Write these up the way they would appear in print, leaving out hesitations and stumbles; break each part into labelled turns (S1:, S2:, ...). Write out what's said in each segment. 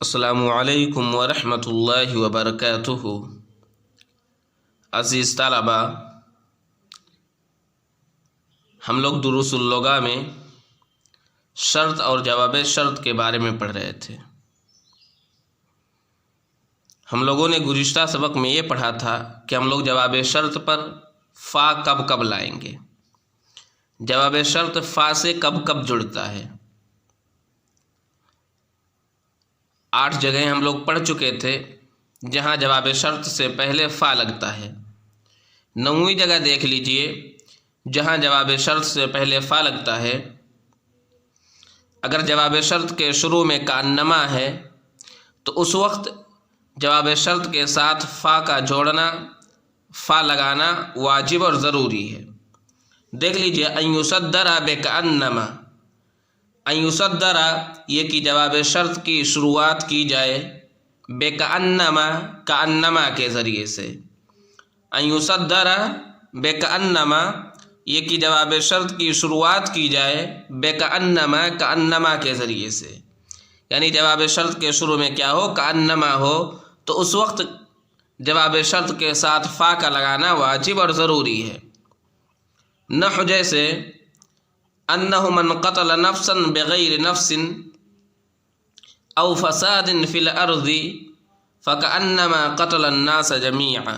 S1: السلام علیکم ورحمۃ اللہ وبرکاتہ۔ عزیز طلباء، ہم لوگ دروس اللغہ میں شرط اور جواب شرط کے بارے میں پڑھ رہے تھے۔ ہم لوگوں نے گزشتہ سبق میں یہ پڑھا تھا کہ ہم لوگ جواب شرط پر فا کب کب لائیں گے، جواب شرط فا سے کب کب جڑتا ہے۔ 8 جگہیں ہم لوگ پڑھ چکے تھے جہاں جواب شرط سے پہلے فا لگتا ہے۔ 9ویں جگہ دیکھ لیجئے جہاں جواب شرط سے پہلے فا لگتا ہے۔ اگر جواب شرط کے شروع میں کأنما ہے تو اس وقت جواب شرط کے ساتھ فا کا جوڑنا، فا لگانا واجب اور ضروری ہے۔ دیکھ لیجئے ان یصدر بکأنما، ان یصدر یہ کہ جواب شرط کی شروعات کی جائے بکأنما، کأنما کے ذریعے سے۔ ان یصدر بکأنما یہ کہ جواب شرط کی شروعات کی جائے بکأنما، کأنما کے ذریعے سے، یعنی جواب شرط کے شروع میں کیا ہو، کأنما ہو، تو اس وقت جواب شرط کے ساتھ فا کا لگانا واجب اور ضروری ہے۔ نحو جیسے انہ من قتل نفسا بغیر نفس او فساد فی الارض فکأنما قتل الناس جمیعا۔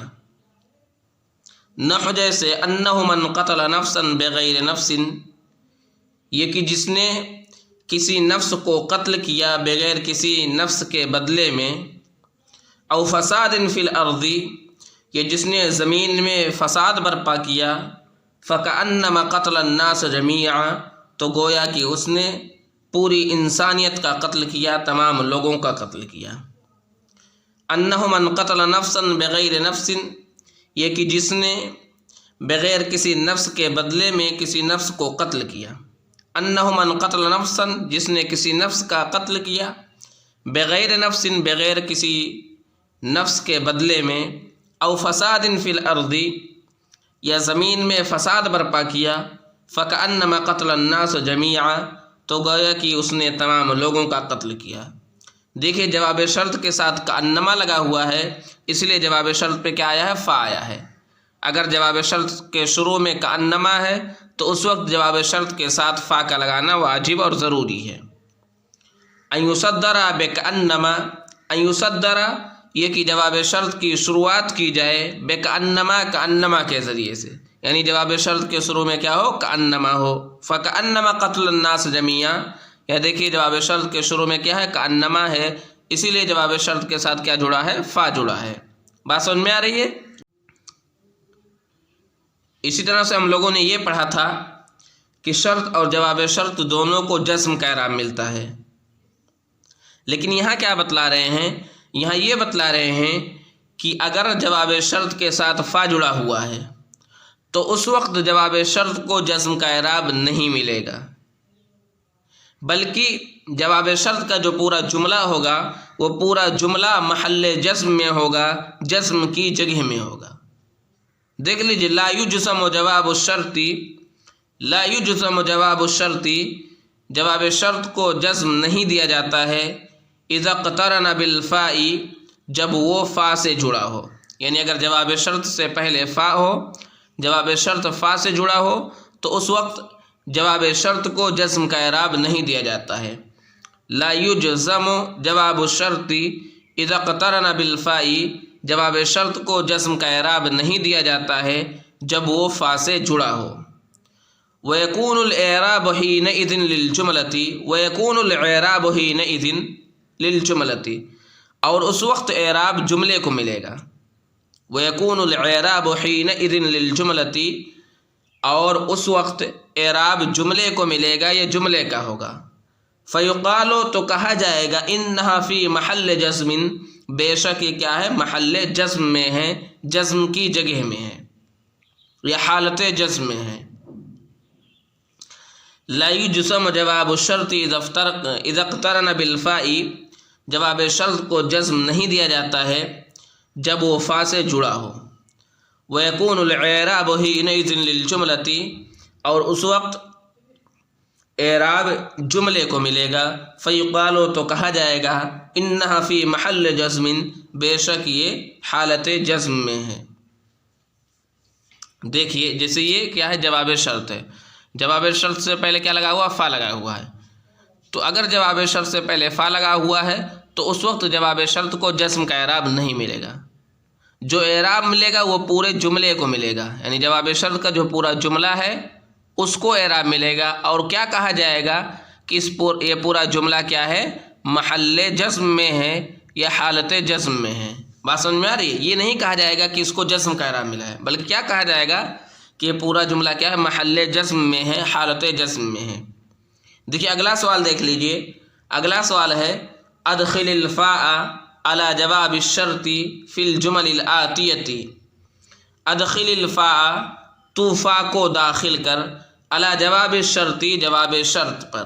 S1: نحو جیسے انہ من قتل نفسا بغیر نفس یہ کہ جس نے کسی نفس کو قتل کیا بغیر کسی نفس کے بدلے میں، او فساد فی الارض یہ جس نے زمین میں فساد برپا کیا، فکأنما قتل الناس جمیعا تو گویا کہ اس نے پوری انسانیت کا قتل کیا، تمام لوگوں کا قتل کیا۔ انہ من قتل نفسا بغیر نفس یہ کہ جس نے بغیر کسی نفس کے بدلے میں کسی نفس کو قتل کیا۔ انہ من قتل نفسا جس نے کسی نفس کا قتل کیا، بغیر نفس بغیر کسی نفس کے بدلے میں، او فساد فی الارض یا زمین میں فساد برپا کیا، فکأنما قتل الناس جمیعا تو گویا کہ اس نے تمام لوگوں کا قتل کیا۔ دیکھیے جواب شرط کے ساتھ کأنما لگا ہوا ہے، اس لیے جواب شرط پہ کیا آیا ہے، فا آیا ہے۔ اگر جواب شرط کے شروع میں کأنما ہے تو اس وقت جواب شرط کے ساتھ فا کا لگانا واجب اور ضروری ہے۔ ان یصدر بکأنما، ان یصدر یہ کہ جواب شرط کی شروعات کی جائے بکأنما، کأنما کے ذریعے سے، یعنی جواب شرط کے شروع میں کیا ہو، کأنما ہو۔ فکأنما قتل الناس جمیعا یا دیکھیے جواب شرط کے شروع میں کیا ہے، کأنما ہے، اسی لیے جواب شرط کے ساتھ کیا جڑا ہے، فا جڑا ہے۔ بات سمجھ میں آ رہی ہے؟ اسی طرح سے ہم لوگوں نے یہ پڑھا تھا کہ شرط اور جواب شرط دونوں کو جزم کا اعراب ملتا ہے، لیکن یہاں کیا بتلا رہے ہیں، یہاں یہ بتلا رہے ہیں کہ اگر جواب شرط کے ساتھ فا جڑا ہوا ہے تو اس وقت جواب شرط کو جزم کا اعراب نہیں ملے گا، بلکہ جواب شرط کا جو پورا جملہ ہوگا وہ پورا جملہ محل جزم میں ہوگا، جزم کی جگہ میں ہوگا۔ دیکھ لیجیے لا یجزم جواب الشرط، لا یجزم جواب الشرط جواب شرط کو جزم نہیں دیا جاتا ہے اذا اقترن بالفاء جب وہ فا سے جڑا ہو، یعنی اگر جواب شرط سے پہلے فا ہو، جواب شرط فا سے جڑا ہو تو اس وقت جواب شرط کو جزم کا اعراب نہیں دیا جاتا ہے۔ لا یجزم جواب الشرط اذا اقترن بالفاء جواب شرط کو جزم کا اعراب نہیں دیا جاتا ہے جب وہ فا سے جڑا ہو۔ وَيَكُونُ الْإِعْرَابُ حِينَئِذٍ لِلْجُمْلَةِ وَيَكُونُ الْإِعْرَابُ حِينَئِذٍ لِلْجُمْلَةِ اور اس وقت اعراب جملے کو ملے گا۔ وَيَكُونُ الْإِعْرَابُ حِينَئِذٍ لِلْجُمْلَةِ اور اس وقت اعراب جملے کو ملے گا، یہ جملے کا ہوگا۔ فَيُقَالُ تو کہا جائے گا إِنَّهَا فِي مَحَلِّ جَزْمٍ بے شک یہ کیا ہے، محل جزم میں ہے، جزم کی جگہ میں ہے یا حالت جزم میں ہے۔ لا یجزم جواب الشرط اذا اقترن بالفاء جواب شرط کو جزم نہیں دیا جاتا ہے جب وہ فا سے جڑا ہو۔ وَيَكُونُ الْإِعْرَابُ حِينَئِذٍ لِلْجُمْلَةِ اور اس وقت اعراب جملے کو ملے گا، فیقالو تو کہا جائے گا انہا فی محل جزم، بے شک یہ حالت جزم میں ہے۔ دیکھیے جیسے یہ کیا ہے، جواب شرط ہے، جواب شرط سے پہلے کیا لگا ہوا، فا لگا ہوا ہے، تو اگر جواب شرط سے پہلے فا لگا ہوا ہے تو اس وقت جواب شرط کو جزم کا اعراب نہیں ملے گا، جو اعراب ملے گا وہ پورے جملے کو ملے گا، یعنی جواب شرط کا جو پورا جملہ ہے اس کو اعراب ملے گا، اور کیا کہا جائے گا کہ یہ پورا جملہ کیا ہے، محل جزم میں ہے یا حالت جزم میں ہے۔ بات سمجھ میں آ رہی ہے؟ یہ نہیں کہا جائے گا کہ اس کو جزم کا اعراب ملا ہے، بلکہ کیا کہا جائے گا کہ یہ پورا جملہ کیا ہے، محل جزم میں ہے، حالت جزم میں ہے۔ دیکھیے اگلا سوال دیکھ لیجئے، اگلا سوال ہے ادخل الفاء على جواب الشرط فی الجمل الآتیتی، ادخل الفاء تو فا کو داخل کر، علی جواب الشرطی جواب شرط پر،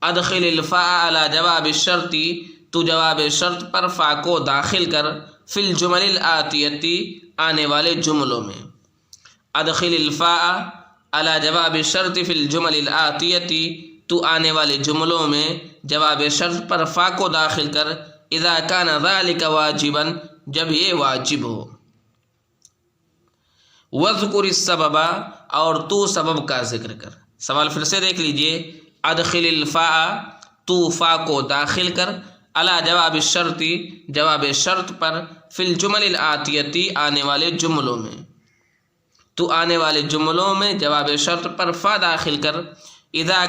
S1: ادخل الفاء علی جواب الشرطی تو جواب شرط پر فا کو داخل کر، فی الجمل الآتیتی آنے والے جملوں میں، ادخل الفاء علی جواب الشرط فی الجمل الآتیتی تو آنے والے جملوں میں جواب شرط پر فا کو داخل کر، اذا کان ذلک واجبا جب یہ واجب ہو، وذکر السبب اور تو سبب کا ذکر کر۔ سوال پھر سے دیکھ لیجئے، ادخل الفاء تو فا کو داخل کر، علی جواب الشرطی جواب شرط پر، فی الجمل الآتیتی آنے والے جملوں میں، تو آنے والے جملوں میں جواب شرط پر فا داخل کر، اذا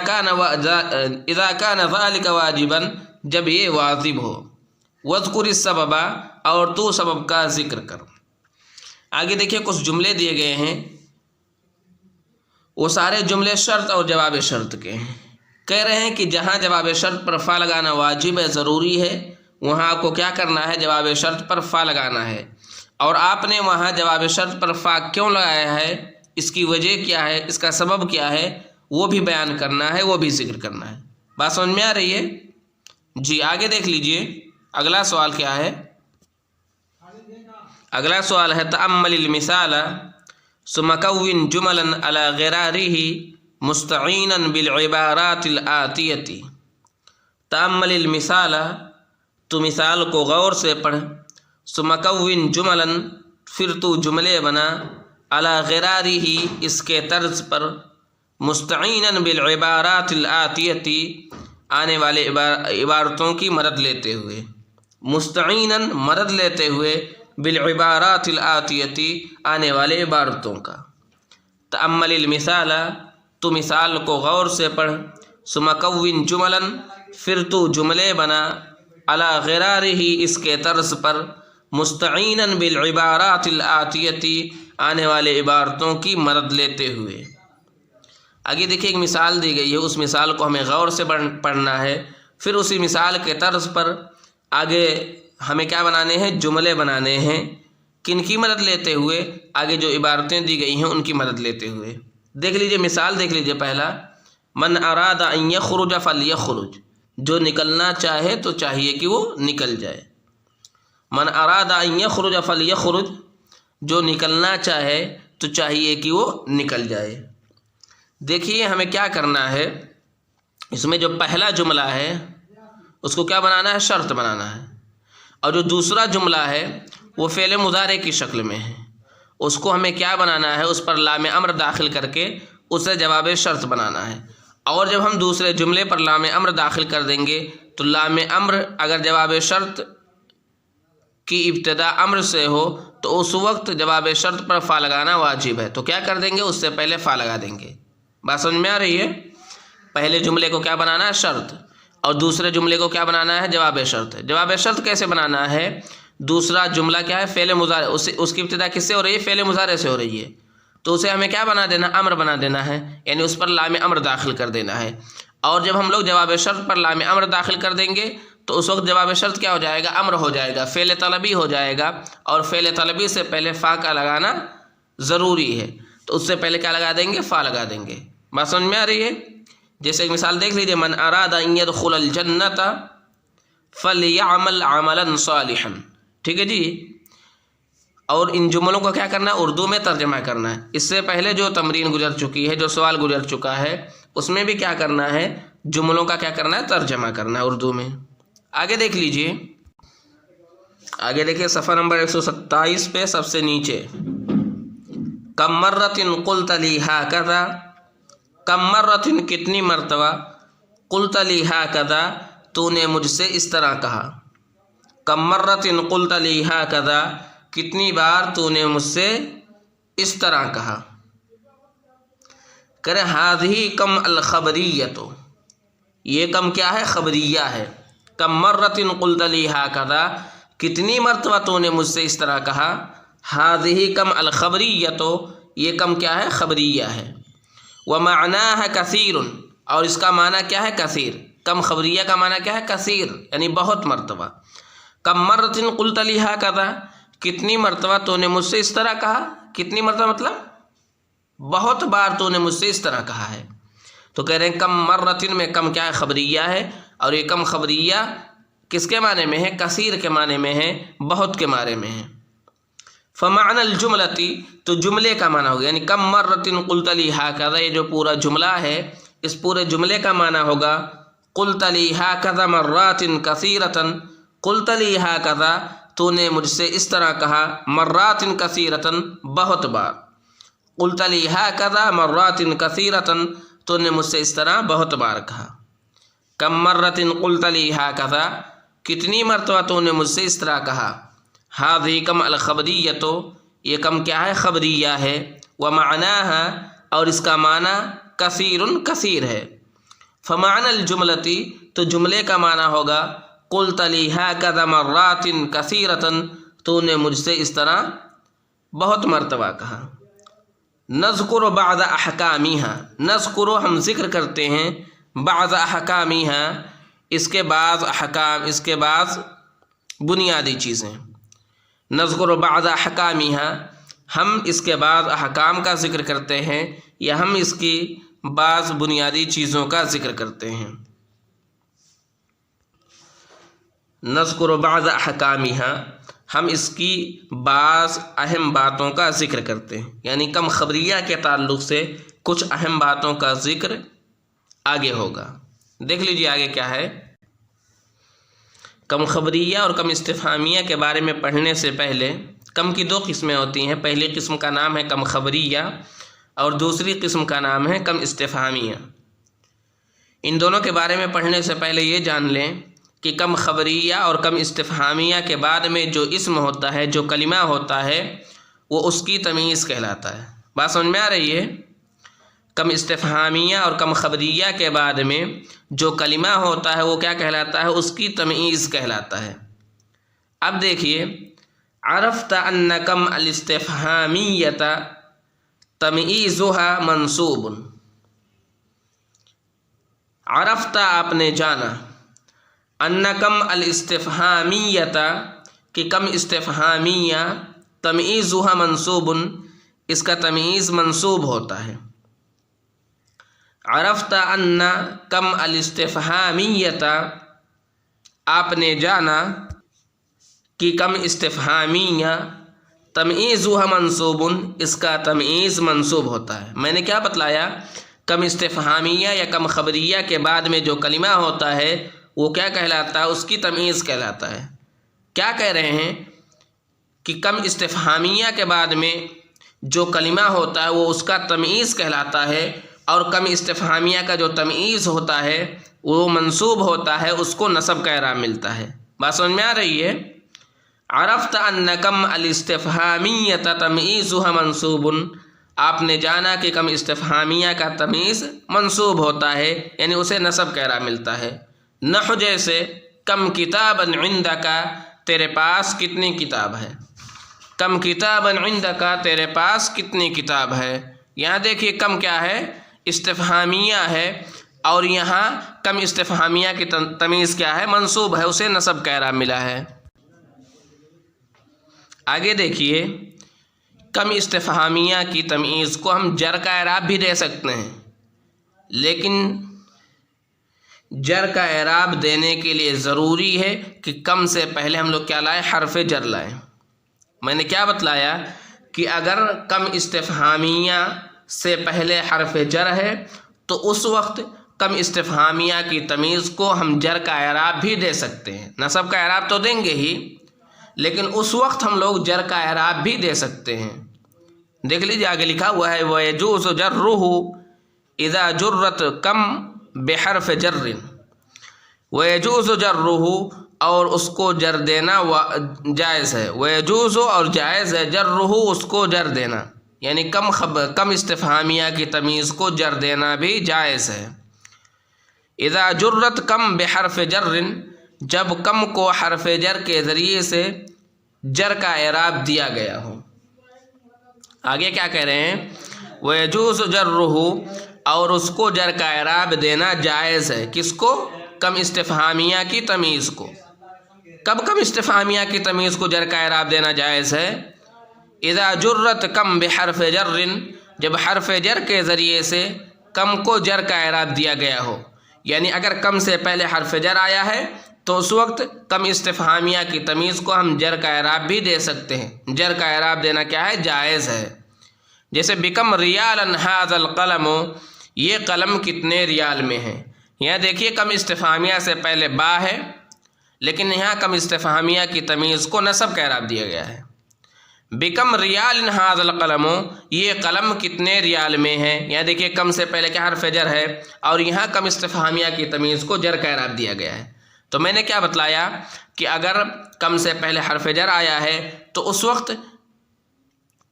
S1: کان ذلک واجبا جب یہ واجب ہو، وذکر السبب اور تو سبب کا ذکر کر۔ آگے دیکھیے کچھ جملے دیے گئے ہیں، وہ سارے جملے شرط اور جواب شرط کے ہیں۔ کہہ رہے ہیں کہ جہاں جواب شرط پر فا لگانا واجب ہے، ضروری ہے، وہاں آپ کو کیا کرنا ہے، جواب شرط پر فا لگانا ہے، اور آپ نے وہاں جواب شرط پر فا کیوں لگایا ہے، اس کی وجہ کیا ہے، اس کا سبب کیا ہے، وہ بھی بیان کرنا ہے، وہ بھی ذکر کرنا ہے۔ بات سمجھ میں آ رہی ہے؟ جی آگے دیکھ لیجئے اگلا سوال کیا ہے، اگلا سوال ہے تأمل المثال ثم کون جملا علی غرارہ مستعینا بالعبارات الآتیتی، تأمل المثال تو مثال کو غور سے پڑھ، ثم کون جملا پھر تو جملے بنا، علی غرارہ اس کے طرز پر، مستعینا بالعبارات الآتیتی آنے والے عبارتوں کی مدد لیتے ہوئے، مستعینا مدد لیتے ہوئے، بالعبارات الآتیتی آنے والے عبارتوں کا۔ تأمل المثال تو مثال کو غور سے پڑھ، ثم کون جملا پھر تو جملے بنا، علی غرارہ اس کے طرز پر، مستعینا بالعبارات الآتیتی آنے والے عبارتوں کی مدد لیتے ہوئے۔ آگے دیکھیے ایک مثال دی گئی ہے، اس مثال کو ہمیں غور سے پڑھنا ہے، پھر اسی مثال کے طرز پر آگے ہمیں کیا بنانے ہیں، جملے بنانے ہیں، کن کی مدد لیتے ہوئے، آگے جو عبارتیں دی گئی ہیں ان کی مدد لیتے ہوئے۔ دیکھ لیجئے مثال دیکھ لیجئے، پہلا من اراد ان یخرج فلیخرج، جو نکلنا چاہے تو چاہیے کہ وہ نکل جائے، من اراد ان یخرج فلیخرج، جو نکلنا چاہے تو چاہیے کہ وہ نکل جائے۔ دیکھیے ہمیں کیا کرنا ہے، اس میں جو پہلا جملہ ہے اس کو کیا بنانا ہے، شرط بنانا ہے، اور جو دوسرا جملہ ہے وہ فعل مضارع کی شکل میں ہے، اس کو ہمیں کیا بنانا ہے، اس پر لام امر داخل کر کے اسے جواب شرط بنانا ہے، اور جب ہم دوسرے جملے پر لام امر داخل کر دیں گے تو لام امر اگر جواب شرط کی ابتدا امر سے ہو تو اس وقت جواب شرط پر فا لگانا واجب ہے، تو کیا کر دیں گے، اس سے پہلے فا لگا دیں گے۔ بات سمجھ میں آ رہی ہے؟ پہلے جملے کو کیا بنانا ہے، شرط، اور دوسرے جملے کو کیا بنانا ہے، جواب شرط۔ جواب شرط کیسے بنانا ہے، دوسرا جملہ کیا ہے، فعل مضارع، اس کی ابتدا کس سے ہو رہی ہے، فعل مضارع سے ہو رہی ہے، تو اسے ہمیں کیا بنا دینا، امر بنا دینا ہے، یعنی اس پر لام امر داخل کر دینا ہے، اور جب ہم لوگ جواب شرط پر لام امر داخل کر دیں گے تو اس وقت جواب شرط کیا ہو جائے گا، امر ہو جائے گا، فعل طلبی ہو جائے گا، اور فعل طلبی سے پہلے فا کا لگانا ضروری ہے، تو اس سے پہلے کیا لگا دیں گے، فا لگا دیں گے۔ بات سمجھ میں آ رہی ہے؟ جیسے ایک مثال دیکھ لیجیے، من اراد ان يدخل الجنت فلیعمل عملا صالحا، ٹھیک ہے جی، اور ان جملوں کو کیا کرنا ہے، اردو میں ترجمہ کرنا ہے۔ اس سے پہلے جو تمرین گزر چکی ہے، جو سوال گزر چکا ہے، اس میں بھی کیا کرنا ہے؟ جملوں کا کیا کرنا ہے؟ ترجمہ کرنا ہے اردو میں۔ آگے دیکھ لیجئے، آگے دیکھیے صفحہ نمبر 127 پہ سب سے نیچے، کم مرۃ قلت لی ھکذا، کم مرۃ کتنی مرتبہ، قلت لی ھکذا تو نے مجھ سے اس طرح کہا، کم مرۃ قلت لی ھکذا کتنی بار تو نے مجھ سے اس طرح کہا۔ کرے ھذہ کم الخبریۃ، یہ کم کیا ہے؟ خبریہ ہے۔ کم مرۃ قلت لی ھکذا کتنی مرتبہ تو نے مجھ سے اس طرح کہا، ھذہ کم الخبریۃ یہ کم کیا ہے؟ خبریہ ہے۔ ومعناہ کثیر، اور اس کا معنی کیا ہے؟ کثیر۔ کم خبریہ کا معنی کیا ہے؟ کثیر، یعنی بہت مرتبہ۔ کم مرۃ قلت لی ھکذا کتنی مرتبہ تو نے مجھ سے اس طرح کہا، کتنی مرتبہ مطلب بہت بار تو نے مجھ سے اس طرح کہا ہے۔ تو کہہ رہے ہیں کم مرۃ میں کم کیا ہے؟ خبریہ ہے، اور یہ کم خبریہ کس کے معنی میں ہے؟ کثیر کے معنی میں ہے، بہت کے معنی میں ہے۔ فمعنى الجملۃ تو جملے کا معنی ہوگا، یعنی کم مرۃ قلت لی ھکذا یہ جو پورا جملہ ہے اس پورے جملے کا معنی ہوگا قلت لی ھکذا مرات کثیرۃ، قلت لی ھکذا تو نے مجھ سے اس طرح کہا، مرات کثیرۃ بہت بار، قلت لی ھکذا مرات کثیرۃ تو نے مجھ سے اس طرح بہت بار کہا۔ کم مرۃ قلت لی ھکذا کتنی مرتبہ تو نے مجھ سے اس طرح کہا، ھذہ کم الخبریۃ یہ کم کیا ہے؟ خبریہ ہے۔ ومعناہ اور اس کا معنی کثیر کثیر ہے۔ فمعنى الجملۃ تو جملے کا معنی ہوگا قلت لی ھکذا مرات کثیرۃ تو نے مجھ سے اس طرح بہت مرتبہ کہا۔ نذکر بعض احکامھا، نذکر ہم ذکر کرتے ہیں، بعض احکامھا اس کے بعض احکام، اس کے بعض بنیادی چیزیں، نذکر بعض احکامھا ہم اس کے بعض احکام کا ذکر کرتے ہیں، یا ہم اس کی بعض بنیادی چیزوں کا ذکر کرتے ہیں۔ نذکر بعض احکامھا ہم اس کی بعض اہم باتوں کا ذکر کرتے ہیں، یعنی کم خبریہ کے تعلق سے کچھ اہم باتوں کا ذکر آگے ہوگا۔ دیکھ لیجیے آگے کیا ہے۔ کم خبریہ اور کم استفہامیہ کے بارے میں پڑھنے سے پہلے کم کی دو قسمیں ہوتی ہیں، پہلی قسم کا نام ہے کم خبریہ اور دوسری قسم کا نام ہے کم استفہامیہ۔ ان دونوں کے بارے میں پڑھنے سے پہلے یہ جان لیں کہ کم خبریہ اور کم استفہامیہ کے بعد میں جو اسم ہوتا ہے، جو کلمہ ہوتا ہے، وہ اس کی تمییز کہلاتا ہے۔ بات سمجھ میں آ رہی ہے؟ کم استفہامیہ اور کم خبریہ کے بعد میں جو کلمہ ہوتا ہے وہ کیا کہلاتا ہے؟ اس کی تمییز کہلاتا ہے۔ اب دیکھیے، عرفت ان کم الاستفہامیۃ تمییزها منصوب، عرفت آپ نے جانا، ان کم الاستفہامیۃ کہ کم استفہامیہ، تمییزها منصوب اس کا تمییز منصوب ہوتا ہے۔ عرفت ان کم الاستفہامیۃ آپ نے جانا کہ کم استفہامیہ، تمییزها منصوب اس کا تمییز منصوب ہوتا ہے۔ میں نے کیا بتلایا؟ کم استفہامیہ یا کم خبریہ کے بعد میں جو کلمہ ہوتا ہے وہ کیا کہلاتا ہے؟ اس کی تمییز کہلاتا ہے۔ کیا کہہ رہے ہیں کہ کم استفہامیہ کے بعد میں جو کلمہ ہوتا ہے وہ اس کا تمییز کہلاتا ہے، اور کم استفہامیہ کا جو تمییز ہوتا ہے وہ منصوب ہوتا ہے، اس کو نصب کا اعراب ملتا ہے۔ بات سمجھ میں آ رہی ہے؟ عرفت ان کم الاستفہامیۃ تمییزها منصوب، آپ نے جانا کہ کم استفہامیہ کا تمییز منصوب ہوتا ہے، یعنی اسے نصب کا اعراب ملتا ہے۔ نحو جیسے کم کتابا عندک تیرے پاس کتنی کتاب ہے، کم کتابا عندک تیرے پاس کتنی کتاب ہے۔ یہاں دیکھیے کم کیا ہے؟ استفہامیہ ہے، اور یہاں کم استفہامیہ کی تمییز کیا ہے؟ منصوب ہے، اسے نصب کا اعراب ملا ہے۔ آگے دیکھیے، کم استفہامیہ کی تمییز کو ہم جر کا اعراب بھی دے سکتے ہیں، لیکن جر کا اعراب دینے کے لیے ضروری ہے کہ کم سے پہلے ہم لوگ کیا لائیں؟ حرف جر لائیں۔ میں نے کیا بتلایا کہ اگر کم استفہامیہ سے پہلے حرف جر ہے تو اس وقت کم استفہامیہ کی تمیز کو ہم جر کا اعراب بھی دے سکتے ہیں۔ نصب کا اعراب تو دیں گے ہی، لیکن اس وقت ہم لوگ جر کا اعراب بھی دے سکتے ہیں۔ دیکھ لیجیے آگے لکھا ہوا ہے وَيَجُوزُ جَرُّهُ اِذَا جُرَّتْ کم بحرف جر۔ وَيَجُوزُ جَرُّهُ اور اس کو جر دینا جائز ہے، وَيَجُوزُ اور جائز ہے، جَرُّهُ اس کو جر دینا، یعنی کم استفہامیہ کی تمیز کو جر دینا بھی جائز ہے۔ اذا جرت کم بحرف جر، جب کم کو حرف جر کے ذریعے سے جر کا اعراب دیا گیا ہو۔ آگے کیا کہہ رہے ہیں؟ وَيَجُوزُ جَرُّهُ اور اس کو جر کا اعراب دینا جائز ہے، کس کو؟ کم استفہامیہ کی تمیز کو۔ کب کم استفہامیہ کی تمیز کو جر کا اعراب دینا جائز ہے؟ اذا جرت کم بحرف جر، جب حرف جر کے ذریعے سے کم کو جر کا اعراب دیا گیا ہو، یعنی اگر کم سے پہلے حرف جر آیا ہے تو اس وقت کم استفہامیہ کی تمیز کو ہم جر کا اعراب بھی دے سکتے ہیں۔ جر کا اعراب دینا کیا ہے؟ جائز ہے۔ جیسے بکم ریالا ھذا القلم، یہ قلم کتنے ریال میں ہے۔ یہاں دیکھیے کم استفہامیہ سے پہلے با ہے، لیکن یہاں کم استفہامیہ کی تمیز کو نصب کا اعراب دیا گیا ہے۔ بکم ریال ھذا القلم، یہ قلم کتنے ریال میں ہے۔ یہاں دیکھیے کم سے پہلے کیا حرف جر ہے، اور یہاں کم استفہامیہ کی تمیز کو جر کا اعراب دیا گیا ہے۔ تو میں نے کیا بتلایا کہ اگر کم سے پہلے حرف جر آیا ہے تو اس وقت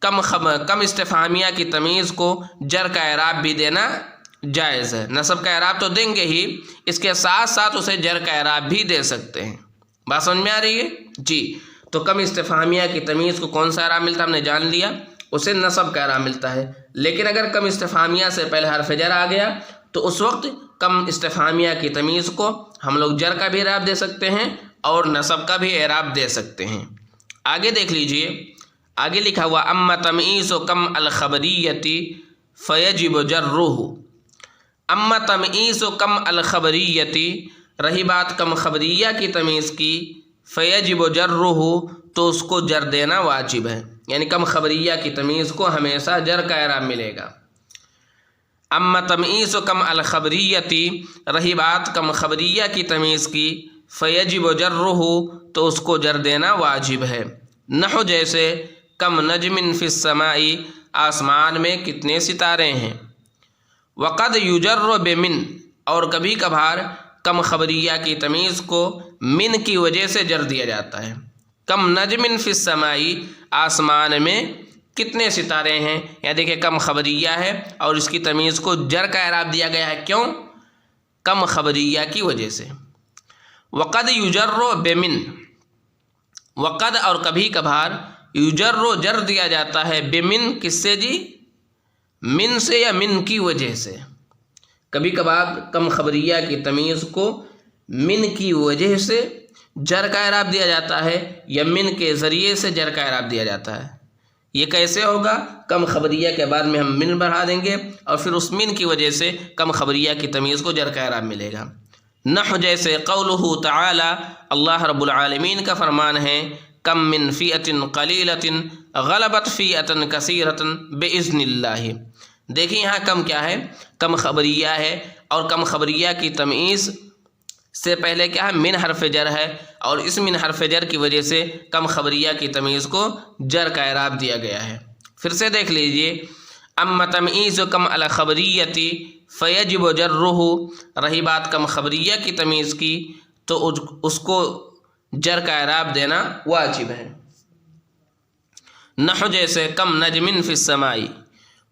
S1: کم استفہامیہ کی تمیز کو جر کا اعراب بھی دینا جائز ہے۔ نصب کا اعراب تو دیں گے ہی، اس کے ساتھ ساتھ اسے جر کا اعراب بھی دے سکتے ہیں۔ بات سمجھ میں آ رہی ہے؟ جی، تو کم استفہامیہ کی تمیز کو کون سا اعراب ملتا ہے ہم نے جان لیا، اسے نصب کا اعراب ملتا ہے۔ لیکن اگر کم استفہامیہ سے پہلے حرف جر آ گیا تو اس وقت کم استفہامیہ کی تمیز کو ہم لوگ جر کا بھی اعراب دے سکتے ہیں اور نصب کا بھی اعراب دے سکتے ہیں۔ آگے دیکھ لیجئے، آگے لکھا ہوا اما تمییز کم الخبریتی فیجب جرہ۔ اما تمییز کم الخبریتی، رہی بات کم خبریہ کی تمیز کی، فیجب جرہ تو اس کو جر دینا واجب ہے، یعنی کم خبریہ کی تمیز کو ہمیشہ جر کا اعراب ملے گا۔ اما تمییز کم الخبریتی، رہی بات کم خبریہ کی تمیز کی، فیجب جرہ تو اس کو جر دینا واجب ہے۔ نحو جیسے کم نجم فی السماء، آسمان میں کتنے ستارے ہیں۔ وقد یجر بمن، اور کبھی کبھار کم خبریہ کی تمیز کو من کی وجہ سے جر دیا جاتا ہے۔ کم نجم فی السماء، آسمان میں کتنے ستارے ہیں، یا دیکھیں کم خبریہ ہے اور اس کی تمیز کو جر کا اعراب دیا گیا ہے، کیوں؟ کم خبریہ کی وجہ سے۔ وقد یجر بمن، وقد اور کبھی کبھار یجر جر دیا جاتا ہے بمن، کس سے جی؟ من سے یا من کی وجہ سے۔ کبھی کبھار کم خبریہ کی تمیز کو من کی وجہ سے جر کا اعراب دیا جاتا ہے یا من کے ذریعے سے جر کا اعراب دیا جاتا ہے۔ یہ کیسے ہوگا؟ کم خبریہ کے بعد میں ہم من بڑھا دیں گے اور پھر اس من کی وجہ سے کم خبریہ کی تمیز کو جر کا اعراب ملے گا۔ نحو جیسے قولہ تعالی، اللہ رب العالمین کا فرمان ہے، کم من فئۃ قلیلۃ غلبت فئۃ کثیرۃ باذن اللہ۔ دیکھیں یہاں کم کیا ہے؟ کم خبریہ ہے، اور کم خبریہ کی تمیز سے پہلے کیا ہے؟ من حرف جر ہے، اور اس من حرف جر کی وجہ سے کم خبریہ کی تمیز کو جر کا اعراب دیا گیا ہے۔ پھر سے دیکھ لیجئے، اما تمییز کم الخبریتی فیجب جرہ، رہی بات کم خبریہ کی تمیز کی تو اس کو جر کا اعراب دینا واجب ہے۔ نحو جیسے کم نجم فی السماء،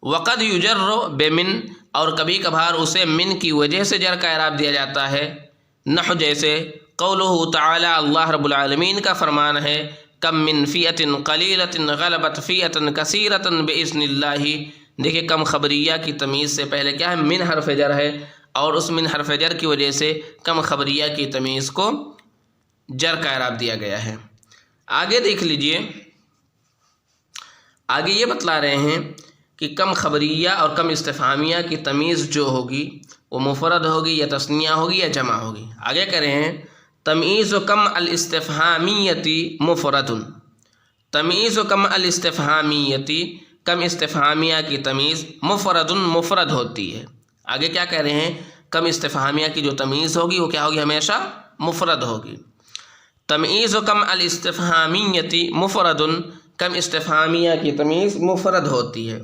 S1: وقد یجر بمن، اور کبھی کبھار اسے من کی وجہ سے جر کا اعراب دیا جاتا ہے۔ نحو جیسے قولہ تعالی، اللہ رب العالمین کا فرمان ہے، کم من فئۃ قلیلۃ غلبت فئۃ کثیرۃ باذن اللہ۔ دیکھیں کم خبریہ کی تمیز سے پہلے کیا ہے؟ من حرف جر ہے، اور اس من حرف جر کی وجہ سے کم خبریہ کی تمیز کو جر کا اعراب دیا گیا ہے۔ آگے دیکھ لیجئے، آگے یہ بتلا رہے ہیں کہ کم خبریہ اور کم استفہامیہ کی تمیز جو ہوگی وہ مفرد ہوگی یا تثنیہ ہوگی یا جمع ہوگی۔ آگے کہہ رہے ہیں تمییز کم الاستفہامیتی مفرد، تمییز کم الاستفہامیتی، کم استفہامیہ کی تمیز مفرد ہوتی ہے۔ آگے کیا کہہ رہے ہیں؟ کم استفہامیہ کی جو تمیز ہوگی وہ کیا ہوگی؟ ہمیشہ مفرد ہوگی۔ تمیز کم الاستفہامیتی مفرد، کم استفہامیہ کی تمیز مفرد ہوتی ہے۔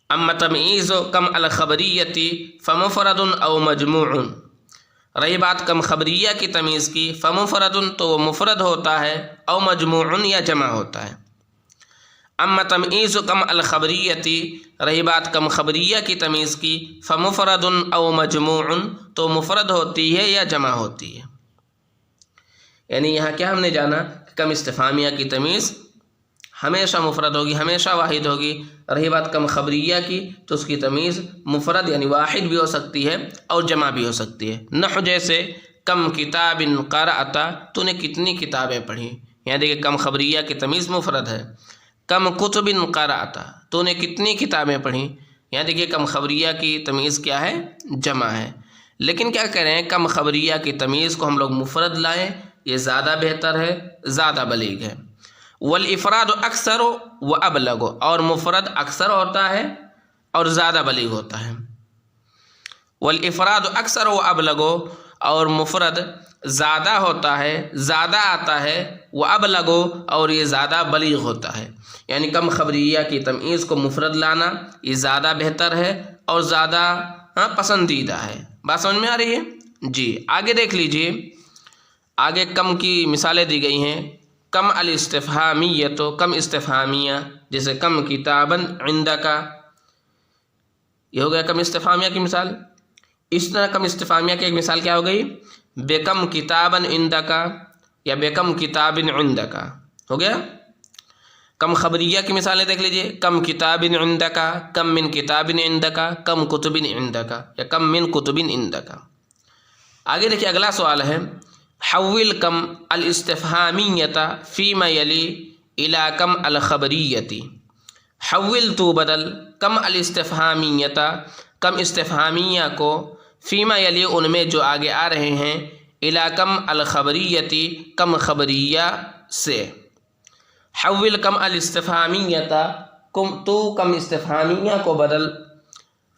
S1: اما تمیز کم الخبریتی فمفرد او مجموع، رہی بات کم خبریہ کی تمیز کی، فمفرد تو وہ مفرد ہوتا ہے، او مجموع یا جمع ہوتا ہے۔ اما تمیز کم الخبریتی، رہی بات کم خبریہ کی تمیز کی، فمفرد او مجموع تو مفرد ہوتی ہے یا جمع ہوتی ہے۔ یعنی یہاں کیا ہم نے جانا کہ کم استفہامیہ کی تمیز ہمیشہ مفرد ہوگی، ہمیشہ واحد ہوگی۔ رہی بات کم خبریہ کی تو اس کی تمیز مفرد یعنی واحد بھی ہو سکتی ہے اور جمع بھی ہو سکتی ہے۔ نحو جیسے کم کتاب قرأت، تو نے کتنی کتابیں پڑھی، یہاں دیکھیں کم خبریہ کی تمیز مفرد ہے۔ کم کتب قرأت، تو نے کتنی کتابیں پڑھی، یہاں دیکھیے کم خبریہ کی تمیز کیا ہے؟ جمع ہے۔ لیکن کیا کہہ رہے ہیں؟ کم خبریہ کی تمیز کو ہم لوگ مفرد لائیں، یہ زیادہ بہتر ہے، زیادہ بلیغ ہے۔ والافراد اکثر و ابلغ، اور مفرد اکثر ہوتا ہے اور زیادہ بلیغ ہوتا ہے۔ والافراد اکثر و ابلغ، اور مفرد زیادہ ہوتا ہے، زیادہ آتا ہے، و ابلغ، اور یہ زیادہ بلیغ ہوتا ہے۔ یعنی کم خبریہ کی تمیز کو مفرد لانا یہ زیادہ بہتر ہے اور زیادہ پسندیدہ ہے۔ بات سمجھ میں آ رہی ہے؟ جی آگے دیکھ لیجئے، آگے کم کی مثالیں دی گئی ہیں۔ کم الاستفہامیہ، تو کم استفہامیہ، جیسے کم کتابا عندک، یہ ہو گیا کم استفہامیہ کی مثال۔ اس طرح کم استفہامیہ کی ایک مثال کیا ہو گئی؟ بکم کتابا عندک یا بکم کتاب عندک، ہو گیا۔ کم خبریہ کی مثالیں دیکھ لیجئے، کم کتاب عندک، کم من کتاب عندک، کم کتب عندک یا کم من کتب عندک۔ آگے دیکھیے اگلا سوال ہے، حول کم الاستفہامیۃ فیما یلی الی کم الخبریۃ، حول تو بدل کم الاستفہامیۃ، کم استفہامیہ کو، فیما یلی ان میں جو آگے آ رہے ہیں، الی کم الخبریۃ کم خبریہ سے۔ حول کم الاستفہامیۃ، تو کم استفہامیہ کو بدل،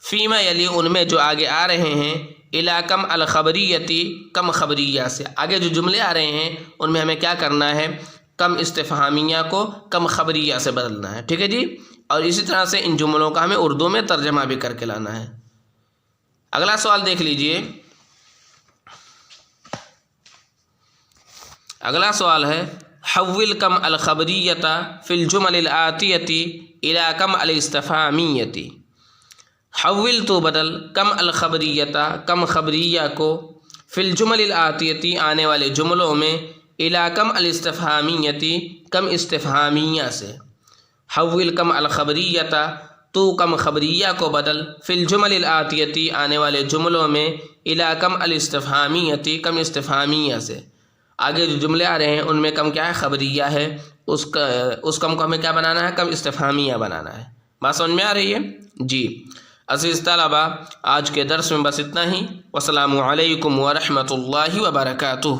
S1: فیما یلی ان میں جو آگے آ رہے ہیں، الی کم الخبریتی کم خبریہ سے۔ آگے جو جملے آ رہے ہیں ان میں ہمیں کیا کرنا ہے؟ کم استفہامیہ کو کم خبریہ سے بدلنا ہے، ٹھیک ہے جی۔ اور اسی طرح سے ان جملوں کا ہمیں اردو میں ترجمہ بھی کر کے لانا ہے۔ اگلا سوال دیکھ لیجئے، اگلا سوال ہے، حول کم الخبریۃ فی الجمل الآتیۃ الی کم الاستفہامیۃ، حول تو بدل کم الخبریۃ کم خبریہ کو، فی الجمل الآتیۃ آنے والے جملوں میں، الی کم الاستفہامیۃ کم استفہامیہ سے۔ حول کم الخبریۃ، تو کم خبریہ کو بدل، فی الجمل الآتیۃ آنے والے جملوں میں، الی کم الاستفہامیۃ کم استفہامیہ سے۔ آگے جو جملے آ رہے ہیں ان میں کم کیا ہے؟ خبریہ ہے، اس کم کو ہمیں کیا بنانا ہے؟ کم استفہامیہ بنانا ہے۔ بات سمجھ میں آ رہی ہے؟ جی عزیز طلبہ، آج کے درس میں بس اتنا ہی۔ والسلام علیکم ورحمۃ اللہ وبرکاتہ۔